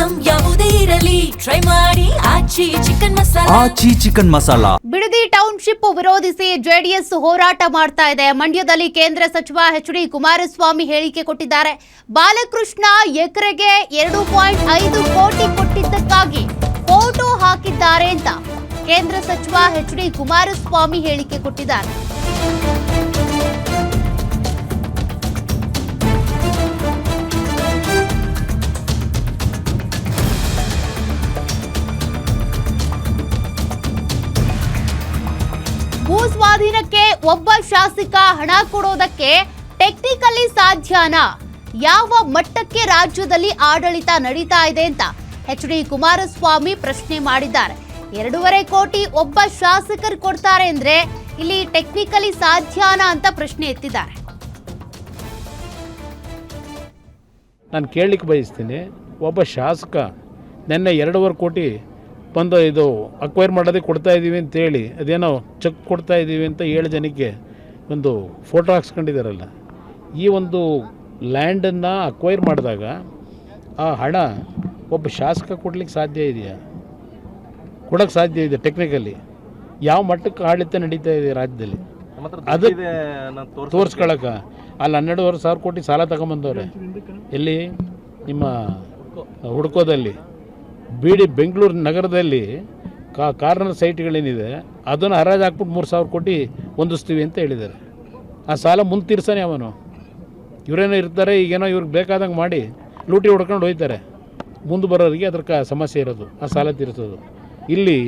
Item ಯಾವುದೇ ಇರಲಿ try ಮಾಡಿ ಆಚಿ ಚಿಕನ್ ಮಸಾಲಾ. ಬಿಡದಿ ಟೌನ್ಶಿಪ್ ವಿರೋಧಿಸಿ ಜೆಡಿಎಸ್ ಹೋರಾಟ ಮಾಡ್ತಾ ಇದೆ. ಮಂಡ್ಯದಲ್ಲಿ ಕೇಂದ್ರ ಸಚಿವ ಎಚ್.ಡಿ. ಕುಮಾರಸ್ವಾಮಿ ಹೇಳಿಕೆ ಕೊಟ್ಟಿದ್ದಾರೆ. ಬಾಲಕೃಷ್ಣ ಎಕರೆಗೆ 2.5 ಕೋಟಿ ಕೊಟ್ಟಿದ್ದಕ್ಕಾಗಿ ಫೋಟೋ ಹಾಕಿದ್ದಾರೆ ಅಂತ ಕೇಂದ್ರ ಸಚಿವ ಎಚ್.ಡಿ. ಕುಮಾರಸ್ವಾಮಿ ಹೇಳಿಕೆ ಕೊಟ್ಟಿದ್ದಾರೆ. ಭೂ ಸ್ವಾಧೀನಕ್ಕೆ ಒಬ್ಬ ಶಾಸಕ ಹಣ ಕೊಡೋದಕ್ಕೆ ಟೆಕ್ನಿಕಲಿ ಸಾಧ್ಯನಾ? ಯಾವ ಮಟ್ಟಕ್ಕೆ ರಾಜ್ಯದಲ್ಲಿ ಆಡಳಿತ ನಡೀತಾ ಇದೆ ಅಂತ ಎಚ್.ಡಿ. ಕುಮಾರಸ್ವಾಮಿ ಪ್ರಶ್ನೆ ಮಾಡಿದ್ದಾರೆ. 2.5 ಕೋಟಿ ಒಬ್ಬ ಶಾಸಕರು ಕೊಡ್ತಾರೆ ಅಂದ್ರೆ ಇಲ್ಲಿ ಟೆಕ್ನಿಕಲಿ ಸಾಧ್ಯನಾ ಅಂತ ಪ್ರಶ್ನೆ ಎತ್ತಿದ್ದಾರೆ. ನಾನು ಕೇಳಲಿಕ್ಕೆ ಬಯಸ್ತೀನಿ, ಒಬ್ಬ ಶಾಸಕ ನೆನ್ನೆ 2.5 ಕೋಟಿ ಬಂದು ಇದು ಅಕ್ವೈರ್ ಮಾಡೋದಕ್ಕೆ ಕೊಡ್ತಾ ಇದ್ದೀವಿ ಅಂತೇಳಿ ಅದೇನೋ ಚೆಕ್ ಕೊಡ್ತಾ ಇದ್ದೀವಿ ಅಂತ 7 ಜನಕ್ಕೆ ಒಂದು ಫೋಟೋ ಹಾಕ್ಸ್ಕೊಂಡಿದ್ದಾರಲ್ಲ, ಈ ಒಂದು ಲ್ಯಾಂಡನ್ನು ಅಕ್ವೈರ್ ಮಾಡಿದಾಗ ಆ ಹಣ ಒಬ್ಬ ಶಾಸಕ ಕೊಡ್ಲಿಕ್ಕೆ ಸಾಧ್ಯ ಇದೆಯಾ? ಕೊಡೋಕ್ಕೆ ಸಾಧ್ಯ ಇದೆ ಟೆಕ್ನಿಕಲಿ? ಯಾವ ಮಟ್ಟಕ್ಕೆ ಆಡಳಿತ ನಡೀತಾ ಇದೆ ರಾಜ್ಯದಲ್ಲಿ ಅದು ತೋರಿಸ್ಕೊಳಕ್ಕೆ? ಅಲ್ಲಿ 12,500 ಕೋಟಿ ಸಾಲ ತಗೊಂಬಂದವ್ರೆ. ಎಲ್ಲಿ? ನಿಮ್ಮ ಹುಡ್ಕೋದಲ್ಲಿ ಬೆಂಗಳೂರು ನಗರದಲ್ಲಿ ಕಾರ್ನರ್ ಸೈಟ್ಗಳೇನಿದೆ ಅದನ್ನು ಹರಾಜು ಹಾಕ್ಬಿಟ್ಟು 3,000 ಕೋಟಿ ಹೊಂದಿಸ್ತೀವಿ ಅಂತ ಹೇಳಿದ್ದಾರೆ. ಆ ಸಾಲ ಮುಂದೆ ತೀರ್ಸಾನೆ ಅವನು. ಇವರೇನೋ ಇರ್ತಾರೆ, ಈಗೇನೋ ಇವ್ರಿಗೆ ಬೇಕಾದಂಗೆ ಮಾಡಿ ಲೂಟಿ ಹೊಡ್ಕೊಂಡು ಹೋಗ್ತಾರೆ. ಮುಂದೆ ಬರೋರಿಗೆ ಅದ್ರ ಸಮಸ್ಯೆ ಇರೋದು ಆ ಸಾಲ ತೀರಿಸೋದು. ಇಲ್ಲಿ